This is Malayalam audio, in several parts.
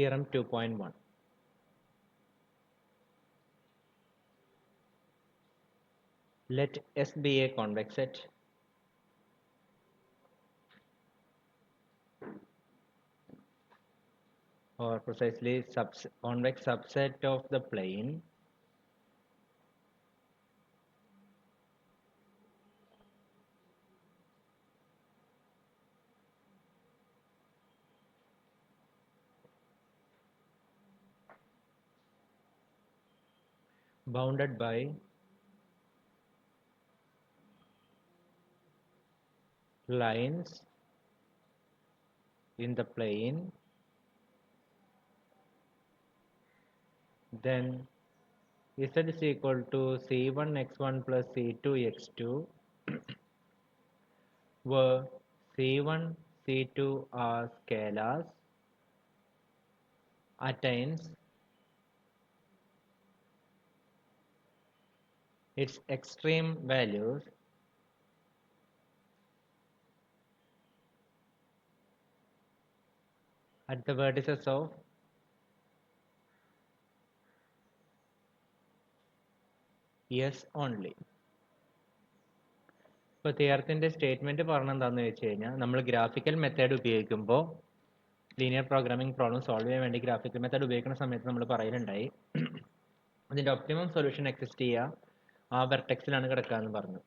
Theorem 2.1. Let S be a convex set or precisely convex subset of the plane bounded by lines in the plane, then Z is equal to C1 x1 plus C2 x2, where C1, C2 are scalars, attains its extreme values at the vertices of S only. ഇപ്പോൾ തിയറത്തിൻ്റെ സ്റ്റേറ്റ്മെൻറ്റ് പറഞ്ഞെന്താണെന്ന് വെച്ച് കഴിഞ്ഞാൽ നമ്മൾ ഗ്രാഫിക്കൽ മെത്തേഡ് ഉപയോഗിക്കുമ്പോൾ ലീനിയർ പ്രോഗ്രാമിംഗ് പ്രോബ്ലം സോൾവ് ചെയ്യാൻ വേണ്ടി ഗ്രാഫിക്കൽ മെത്തേഡ് ഉപയോഗിക്കുന്ന സമയത്ത് നമ്മൾ പറയുന്നുണ്ടായി അതിൻ്റെ ഒപ്റ്റിമം സൊല്യൂഷൻ എക്സിസ്റ്റ് ചെയ്യുക ആ വെർട്ടെക്സിലാണ് കിടക്കുക എന്ന് പറഞ്ഞു.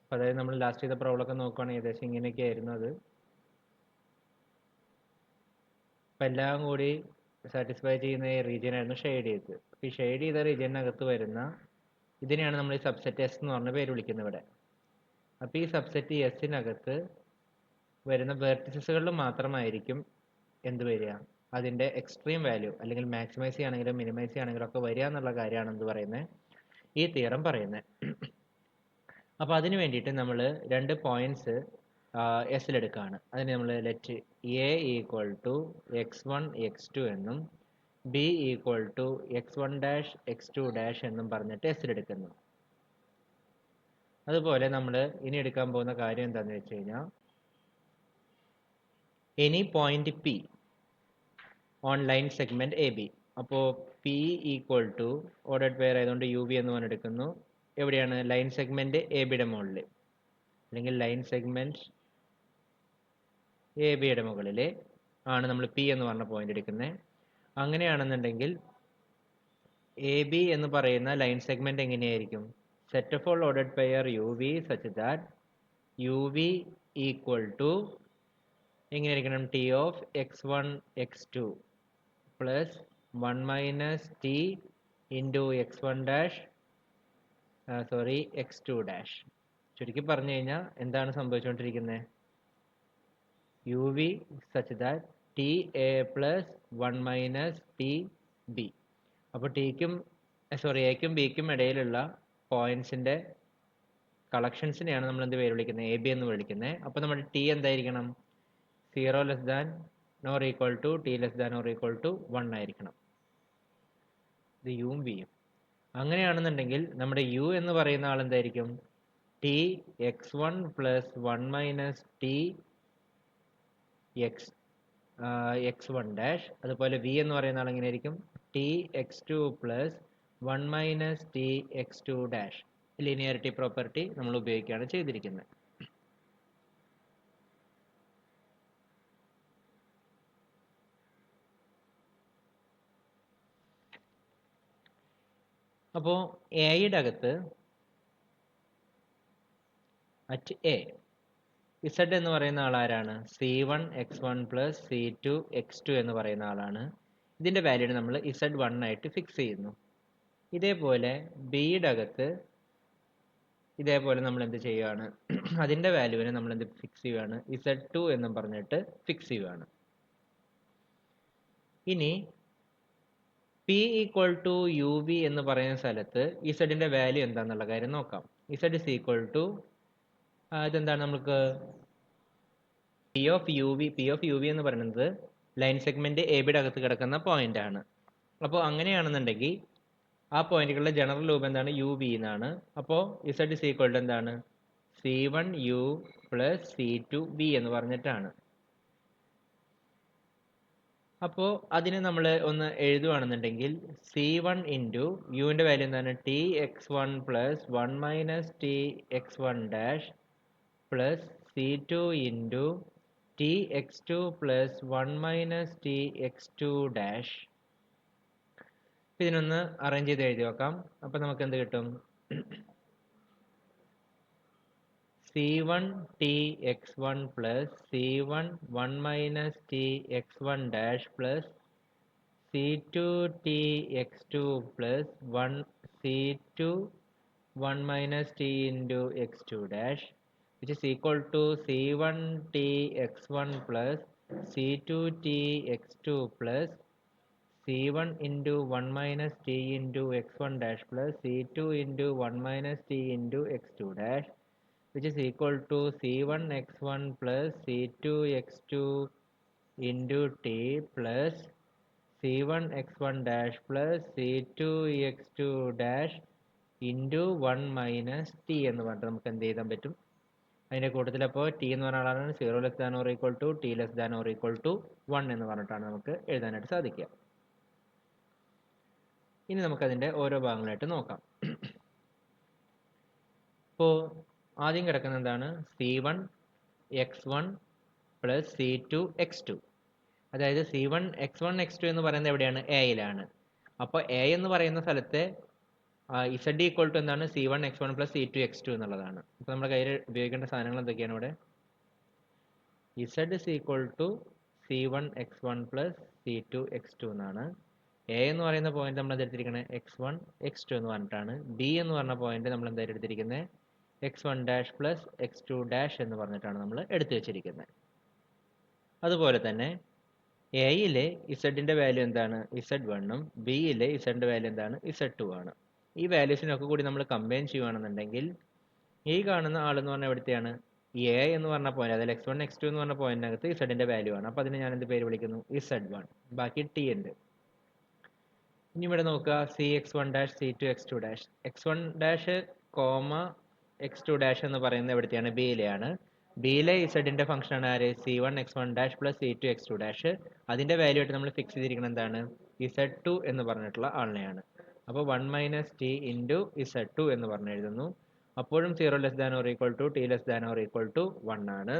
അപ്പോൾ അതായത് നമ്മൾ ലാസ്റ്റ് ചെയ്ത പ്രോബ്ലം ഒക്കെ നോക്കുകയാണെങ്കിൽ ഏകദേശം ഇങ്ങനെയൊക്കെ ആയിരുന്നു അത്. അപ്പം എല്ലാം കൂടി സാറ്റിസ്ഫൈ ചെയ്യുന്ന ഈ റീജിയൻ ആയിരുന്നു ഷെയ്ഡ് ചെയ്തത്. അപ്പോൾ ഈ ഷെയ്ഡ് ചെയ്ത റീജിയനകത്ത് വരുന്ന ഇതിനെയാണ് നമ്മൾ ഈ സബ്സെറ്റ് എസ് എന്ന് പറഞ്ഞ പേര് വിളിക്കുന്നത് ഇവിടെ. അപ്പോൾ ഈ സബ്സെറ്റ് എസിനകത്ത് വരുന്ന വെർട്ടിസസുകളിൽ മാത്രമായിരിക്കും എന്ത് വരിക, അതിൻ്റെ എക്സ്ട്രീം വാല്യൂ അല്ലെങ്കിൽ മാക്സിമൈസ് ചെയ്യുകയാണെങ്കിലും മിനിമൈസ് ചെയ്യുകയാണെങ്കിലും ഒക്കെ വരിക എന്നുള്ള കാര്യമാണ് എന്ത് പറയുന്നത്, ഈ തിയറം പറയുന്നത്. അപ്പോൾ അതിന് വേണ്ടിയിട്ട് നമ്മൾ രണ്ട് പോയിന്റ്സ് എസിലെടുക്കുകയാണ്. അതിന് നമ്മൾ let A equal to x1 x2 എന്നും B equal to x1 dash x2 dash എന്നും പറഞ്ഞിട്ട് എസിലെടുക്കുന്നു. അതുപോലെ നമ്മൾ ഇനി എടുക്കാൻ പോകുന്ന കാര്യം എന്താണെന്ന് വെച്ച് കഴിഞ്ഞാൽ any point P on line segment A B. അപ്പോൾ P equal to ordered pair ആയതുകൊണ്ട് യു ബി എന്ന് പറഞ്ഞെടുക്കുന്നു. എവിടെയാണ്? ലൈൻ സെഗ്മെന്റ് എ ബിയുടെ മുകളിൽ, അല്ലെങ്കിൽ ലൈൻ സെഗ്മെന്റ് എ ബിയുടെ മുകളിൽ ആണ് നമ്മൾ പി എന്ന് പറഞ്ഞ പോയിന്റ് എടുക്കുന്നത്. അങ്ങനെയാണെന്നുണ്ടെങ്കിൽ എ ബി എന്ന് പറയുന്ന ലൈൻ സെഗ്മെന്റ് എങ്ങനെയായിരിക്കും? Set of all ordered pair U V such that U V equal to എങ്ങനെയായിരിക്കണം? T of x1 x2 plus 1 minus T into x1 dash x2 dash. ചുരുക്കി പറഞ്ഞു കഴിഞ്ഞാൽ എന്താണ് സംഭവിച്ചുകൊണ്ടിരിക്കുന്നത്? U V such that T A plus 1 minus T B. അപ്പോൾ എക്കും ബിക്കും ഇടയിലുള്ള പോയിന്റ്സിൻ്റെ കളക്ഷൻസിനെയാണ് നമ്മൾ എന്ത് പേര് വിളിക്കുന്നത്? എ ബി എന്ന് വിളിക്കുന്നത്. അപ്പോൾ നമ്മുടെ ടി എന്തായിരിക്കണം? 0 less than nor equal to T less than or equal to 1 ആയിരിക്കണം. ഇത് യുവും ബിയും. അങ്ങനെയാണെന്നുണ്ടെങ്കിൽ നമ്മുടെ യു എന്ന് പറയുന്ന ആൾ എന്തായിരിക്കും? T x1 plus 1 minus T x1 dash. അതുപോലെ വി എന്ന് പറയുന്ന ആൾ എങ്ങനെയായിരിക്കും? T x2 plus 1 minus T x2 dash. Linearity property നമ്മൾ ഉപയോഗിക്കുകയാണ് ചെയ്തിരിക്കുന്നത്. അപ്പോൾ എയുടെ അകത്ത് അറ്റ് എ ഇസഡ് എന്ന് പറയുന്ന ആളാരാണ്? C1 x1 plus C2 x2 എന്ന് പറയുന്ന ആളാണ്. ഇതിൻ്റെ വാല്യൂ നമ്മൾ Z1 ആയിട്ട് ഫിക്സ് ചെയ്യുന്നു. ഇതേപോലെ ബിയുടെ അകത്ത് ഇതേപോലെ നമ്മൾ എന്ത് ചെയ്യുകയാണ്? അതിൻ്റെ വാല്യൂവിനെ നമ്മൾ എന്ത് ഫിക്സ് ചെയ്യുകയാണ്? Z2 എന്നും പറഞ്ഞിട്ട് ഫിക്സ് ചെയ്യുകയാണ്. ഇനി P equal to U V എന്ന് പറയുന്ന സ്ഥലത്ത് ഇസഡിൻ്റെ വാല്യൂ എന്താണെന്നുള്ള കാര്യം നോക്കാം. ഇസഡ് ഇസ് ഈക്വൽ ടു ഇതെന്താണ്? നമുക്ക് പി ഓഫ് യു വി എന്ന് പറയുന്നത് ലൈൻ സെഗ്മെന്റ് എ ബിയുടെ അകത്ത് കിടക്കുന്ന പോയിന്റ് ആണ്. അപ്പോൾ അങ്ങനെയാണെന്നുണ്ടെങ്കിൽ ആ പോയിന്റുകളുടെ ജനറൽ രൂപം എന്താണ്? യു വി എന്നാണ്. അപ്പോൾ ഇസഡ് ഇസ് ഈക്വൽ ടു എന്താണ്? C1 U plus C2 V എന്ന് പറഞ്ഞിട്ടാണ്. അപ്പോൾ അതിന് നമ്മൾ ഒന്ന് എഴുതുകയാണെന്നുണ്ടെങ്കിൽ C1 ഇൻറ്റു യുവിൻ്റെ വാല്യൂ എന്താണ് Tx1 plus 1 minus Tx1 dash plus C2 into Tx2 plus 1 minus Tx2 dash. ഇതിനൊന്ന് അറേഞ്ച് ചെയ്ത് എഴുതി നോക്കാം. അപ്പോൾ നമുക്ക് എന്ത് കിട്ടും? C1 Tx1 plus C1 1 minus Tx1 dash plus C2 Tx2 plus 1 C2 1 minus T into x2 dash, which is equal to C1 Tx1 plus C2 Tx2 plus C1 into 1 minus T into x1 dash plus C2 into 1 minus T into x2 dash, which is equal to C1 x1 plus C2 x2 into T plus C1 x1 dash plus C2 x2 dash into 1 minus T എന്ന് പറഞ്ഞിട്ട് നമുക്ക് എന്ത് ചെയ്യാൻ പറ്റും? അതിൻ്റെ കൂട്ടത്തിൽ അപ്പോൾ T എന്ന് പറഞ്ഞ ആളാണ് 0 less than or equal to T less than or equal to 1 എന്ന് പറഞ്ഞിട്ടാണ് നമുക്ക് എഴുതാനായിട്ട് സാധിക്കുക. ഇനി നമുക്കതിൻ്റെ ഓരോ ഭാഗങ്ങളായിട്ട് നോക്കാം. ഇപ്പോൾ ആദ്യം കിടക്കുന്ന എന്താണ്? C1 x1 plus C2 x2. അതായത് C1 x1 x2 എന്ന് പറയുന്നത് എവിടെയാണ്? എയിലാണ്. അപ്പോൾ എ എന്ന് പറയുന്ന സ്ഥലത്തെ Z ഈക്വൽ ടു എന്താണ്? C1 x1 plus C2 x2 എന്നുള്ളതാണ്. അപ്പോൾ നമ്മുടെ കയ്യിൽ ഉപയോഗിക്കേണ്ട സാധനങ്ങൾ എന്തൊക്കെയാണ് ഇവിടെ? Z is equal to C1 x1 plus C2 x2 എന്നാണ്. എ എന്ന് പറയുന്ന പോയിന്റ് നമ്മൾ എന്തെടുത്തിരിക്കുന്നത്? x1 x2 എന്ന് പറഞ്ഞിട്ടാണ്. ബി എന്ന് പറഞ്ഞ പോയിന്റ് നമ്മൾ എന്തായാലും എടുത്തിരിക്കുന്നത്? x1 dash plus x2 dash എന്ന് പറഞ്ഞിട്ടാണ് നമ്മൾ എടുത്തു വെച്ചിരിക്കുന്നത്. അതുപോലെ തന്നെ എയിലെ ഇസഡിൻ്റെ വാല്യൂ എന്താണ്? Z1ഉം ബിയിലെ ഇസഡിൻ്റെ വാല്യൂ എന്താണ്? Z2 ആണ്. ഈ വാല്യൂസിനൊക്കെ കൂടി നമ്മൾ കമ്പൈൻ ചെയ്യുകയാണെന്നുണ്ടെങ്കിൽ ഈ കാണുന്ന ആളെന്ന് പറഞ്ഞാൽ എവിടുത്തെയാണ്? എ എന്ന് പറഞ്ഞ പോയിന്റ്, അതായത് x1 x2 എന്ന് പറഞ്ഞ പോയിന്റിനകത്ത് ഇസഡിൻ്റെ വാല്യൂ ആണ്. അപ്പോൾ അതിന് ഞാൻ എന്ത് പേര് വിളിക്കുന്നു? Z1. ബാക്കി ടി ഉണ്ട്. ഇനി ഇവിടെ നോക്കുക, CX1 dash C2 x2 dash. x1 dash comma x2 dash എന്ന് പറയുന്നത് എവിടുത്തെയാണ്? ബിയിലെയാണ്. ബിയിലെ ഇസഡിൻ്റെ ഫംഗ്ഷനാണ് ആര്? C1 x1 dash plus C2 x2 dash. അതിൻ്റെ വാല്യൂ ആയിട്ട് നമ്മൾ ഫിക്സ് ചെയ്തിരിക്കുന്നത് എന്താണ്? Z2 എന്ന് പറഞ്ഞിട്ടുള്ള ആളിനെയാണ്. അപ്പോൾ 1 മൈനസ് ടി ഇൻറ്റു Z2 എന്ന് പറഞ്ഞ് എഴുതുന്നു. അപ്പോഴും 0 less than or equal to T less than or equal to 1 ആണ്.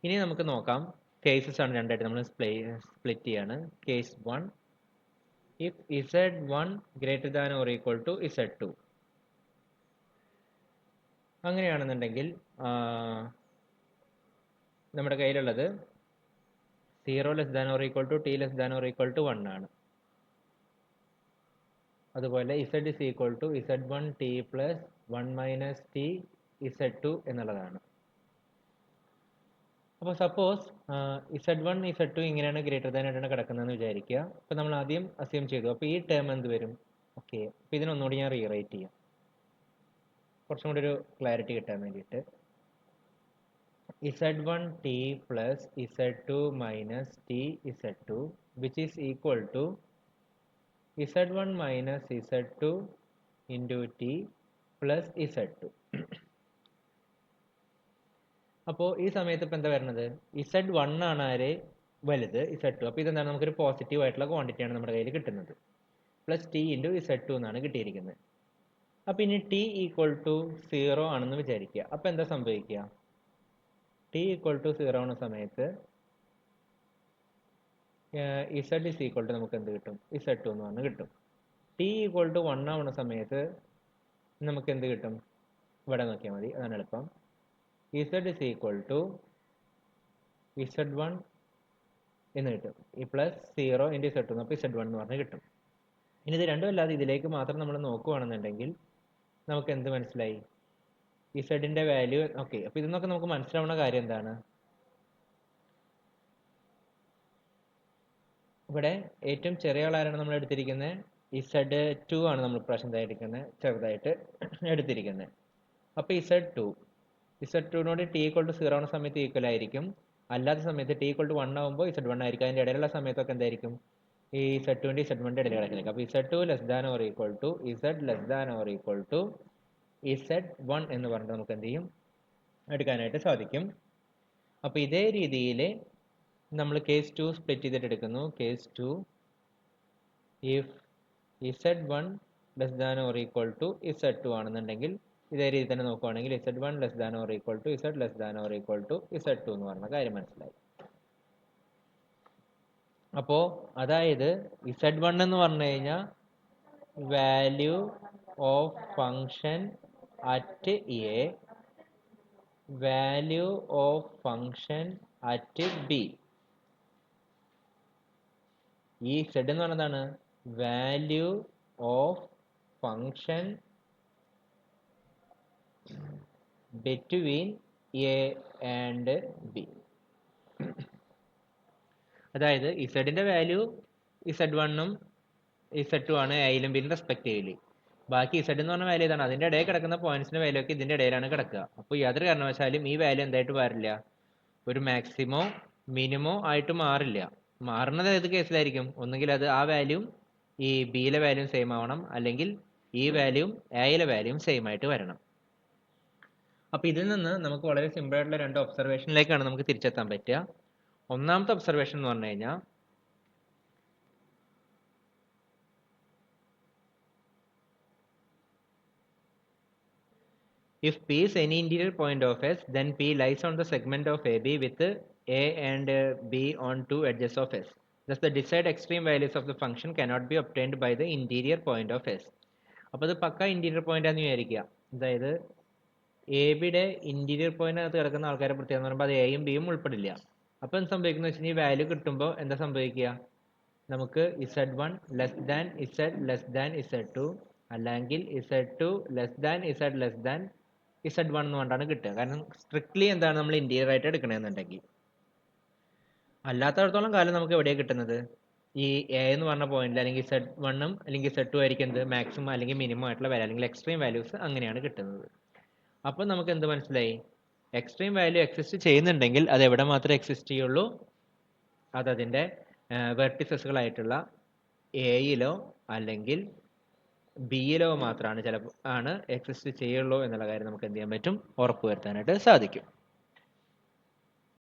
ഇനി നമുക്ക് നോക്കാം, കേസസ് ആണ് രണ്ടായിട്ട് നമ്മൾ സ്പ്ലിറ്റ് ചെയ്യാണ്. Case 1, if Z1 greater than or equal to Z2. അങ്ങനെയാണെന്നുണ്ടെങ്കിൽ നമ്മുടെ കയ്യിലുള്ളത് 0 less than or equal to T less than or equal to 1 ആണ്. അതുപോലെ Z is equal to Z1 T plus 1 minus T Z2 എന്നുള്ളതാണ്. അപ്പോൾ സപ്പോസ് Z1 Z2 ഇങ്ങനെയാണ് ഗ്രേറ്റർ ദാൻ ആയിട്ടാണ് കിടക്കുന്നതെന്ന് വിചാരിക്കുക. അപ്പോൾ നമ്മൾ ആദ്യം അസ്യൂം ചെയ്തു. അപ്പോൾ ഈ ടേം എന്ത് വരും? ഓക്കെ, അപ്പോൾ ഇതിനൊന്നുകൂടി ഞാൻ റീറൈറ്റ് ചെയ്യാം കുറച്ചും കൂടി ഒരു ക്ലാരിറ്റി കിട്ടാൻ വേണ്ടിയിട്ട്. Z1 T plus Z2 minus T Z2 which is equal to Z1 minus Z2 into T plus Z2. അപ്പോൾ ഈ സമയത്ത് ഇപ്പോൾ എന്താ വരുന്നത്? Z1 ആണ് ആര്? വലുത്, Z2. അപ്പോൾ ഇതെന്താണ്? നമുക്കൊരു പോസിറ്റീവ് ആയിട്ടുള്ള ക്വാണ്ടിറ്റിയാണ് നമ്മുടെ കയ്യിൽ കിട്ടുന്നത്. പ്ലസ് T ഇൻറ്റു Z2 എന്നാണ് കിട്ടിയിരിക്കുന്നത്. അപ്പോൾ ഇനി T ഈക്വൽ ടു 0 ആണെന്ന് വിചാരിക്കുക. അപ്പോൾ എന്താ സംഭവിക്കുക? T ഈക്വൽ ടു 0 ആവുന്ന സമയത്ത് Z is equal to നമുക്ക് എന്ത് കിട്ടും? Z2 എന്ന് പറഞ്ഞ് കിട്ടും. T ഈക്വൽ ടു 1 ആവുന്ന സമയത്ത് നമുക്ക് എന്ത് കിട്ടും? ഇവിടെ നോക്കിയാൽ മതി, അതാണ് എളുപ്പം. Z is equal to Z1 എന്ന് കിട്ടും. ഈ പ്ലസ് 0 ഇൻറ്റു Z2 അപ്പോൾ Z1 എന്ന് പറഞ്ഞ് കിട്ടും. ഇനി ഇത് രണ്ടും അല്ലാതെ ഇതിലേക്ക് മാത്രം നമ്മൾ നോക്കുകയാണെന്നുണ്ടെങ്കിൽ നമുക്ക് എന്ത് മനസ്സിലായി? ഇസഡിൻ്റെ വാല്യൂ. ഓക്കെ, അപ്പോൾ ഇതിന്നൊക്കെ നമുക്ക് മനസ്സിലാവുന്ന കാര്യം എന്താണ്? ഇവിടെ ഏറ്റവും ചെറിയ ആളാരാണ് നമ്മൾ എടുത്തിരിക്കുന്നത്? Z2 ആണ് നമ്മൾ ഇപ്രാവശ്യം ചെറുതായിട്ട് എടുത്തിരിക്കുന്നത്. അപ്പോൾ Z2നോട് T ഈക്വൽ ടു 0 ആവുന്ന സമയത്ത് ഈക്വൽ ആയിരിക്കും. അല്ലാത്ത സമയത്ത് T ഈക്വൽ ടു 1 ആകുമ്പോൾ Z1 ആയിരിക്കും. അതിൻ്റെ ഇടയിലുള്ള സമയത്തൊക്കെ എന്തായിരിക്കും? ഈ Z2ൻ്റെ Z1ൻ്റെ ഇടയിൽ കിടക്കുന്നത്. അപ്പോൾ Z2 less than or equal to Z less than or equal to Z1 എന്ന് പറഞ്ഞിട്ട് നമുക്ക് എന്ത് ചെയ്യും? എടുക്കാനായിട്ട് സാധിക്കും. അപ്പോൾ ഇതേ രീതിയിൽ നമ്മൾ കേസ് 2 സ്പ്ലിറ്റ് ചെയ്തിട്ട് എടുക്കുന്നു. Case 2 if z1 less than or equal to z2 ആണെന്നുണ്ടെങ്കിൽ ഇതേ രീതി തന്നെ നോക്കുകയാണെങ്കിൽ z1 less than or equal to z less than or equal to z2 എന്ന് പറഞ്ഞ കാര്യം മനസ്സിലായി. അപ്പോൾ അതായത് z1 എന്ന് പറഞ്ഞു കഴിഞ്ഞാൽ value of function at A, value of function at B. ഈ z എന്ന് പറഞ്ഞതാണ് value of function between A and B. അതായത് ഇസഡിന്റെ വാല്യൂ z1ഉം z2 ആണ് എയിലും ബിയിലും റെസ്പെക്റ്റീവ്ലി. ബാക്കി z എന്ന് പറഞ്ഞ വാല്യൂ ഇതാണ്, അതിന്റെ ഇടയിൽ കിടക്കുന്ന പോയിന്റ്സിന്റെ വാല്യൂ ഒക്കെ ഇതിന്റെ ഇടയിലാണ് കിടക്കുക. അപ്പോൾ യാതൊരു കാരണവശാലും ഈ വാല്യൂ എന്തായിട്ട് മാറില്ല, ഒരു മാക്സിമോ മിനിമോ ആയിട്ട് മാറില്ല. മാറുന്നത് ഏത് കേസിലായിരിക്കും, ഒന്നുകിൽ അത് ആ വാല്യൂം ഈ ബിയിലെ വാല്യൂം സെയിം ആവണം, അല്ലെങ്കിൽ ഈ വാല്യൂം എയിലെ വാല്യൂം സെയിം ആയിട്ട് വരണം. അപ്പോൾ ഇതിൽ നിന്ന് നമുക്ക് വളരെ സിമ്പിൾ ആയിട്ടുള്ള രണ്ട് ഒബ്സർവേഷനിലേക്കാണ് നമുക്ക് തിരിച്ചെത്താൻ പറ്റുക. ഒന്നാമത്തെ ഒബ്സർവേഷൻ എന്ന് പറഞ്ഞു കഴിഞ്ഞാൽ if P is any interior point of S, then P lies on the segment of AB with A and B on two edges of S. Thus, the desired extreme values of the function cannot be obtained by the interior point of S. അപ്പോൾ ഇത് പക്ക ഇന്റീരിയർ പോയിന്റ് ആണെന്ന് വിചാരിക്കുക. അതായത് എ ബിയുടെ ഇന്റീരിയർ പോയിന്റിനകത്ത് കിടക്കുന്ന ആൾക്കാരെ പ്രത്യേകം എന്ന് പറയുമ്പോൾ അത് എയും ബിയും ഉൾപ്പെടില്ല. അപ്പോൾ എന്ത് സംഭവിക്കുന്ന വെച്ചാൽ ഈ വാല്യൂ കിട്ടുമ്പോൾ എന്താ സംഭവിക്കുക, നമുക്ക് z1 less than z less than z2 അല്ലെങ്കിൽ z2 less than z less than z1 എന്ന് കൊണ്ടാണ് കിട്ടുക. കാരണം സ്ട്രിക്ട്ലി എന്താണ് നമ്മൾ ഇന്റീരിയർ ആയിട്ട് എടുക്കണമെന്നുണ്ടെങ്കിൽ. അല്ലാത്തടത്തോളം കാലം നമുക്ക് എവിടെയാണ് കിട്ടുന്നത്, ഈ എ എന്ന് പറഞ്ഞ പോയിന്റിൽ അല്ലെങ്കിൽ z1ഉം അല്ലെങ്കിൽ z2 ആയിരിക്കും എന്ത് മാക്സിമം അല്ലെങ്കിൽ മിനിമം ആയിട്ടുള്ള വാല്യൂ അല്ലെങ്കിൽ എക്സ്ട്രീം വാല്യൂസ് അങ്ങനെയാണ് കിട്ടുന്നത്. അപ്പോൾ നമുക്ക് എന്ത് മനസ്സിലായി, എക്സ്ട്രീം വാല്യൂ എക്സിസ്റ്റ് ചെയ്യുന്നുണ്ടെങ്കിൽ അത് എവിടെ മാത്രമേ എക്സിസ്റ്റ് ചെയ്യുള്ളൂ, അത് അതിൻ്റെ വെർട്ടിസസുകളായിട്ടുള്ള എയിലോ അല്ലെങ്കിൽ ബിയിലോ മാത്രമാണ് ചിലപ്പോൾ എക്സിസ്റ്റ് ചെയ്യുള്ളൂ എന്നുള്ള കാര്യം നമുക്ക് എന്ത് ചെയ്യാൻ പറ്റും, ഉറപ്പുവരുത്താനായിട്ട് സാധിക്കും.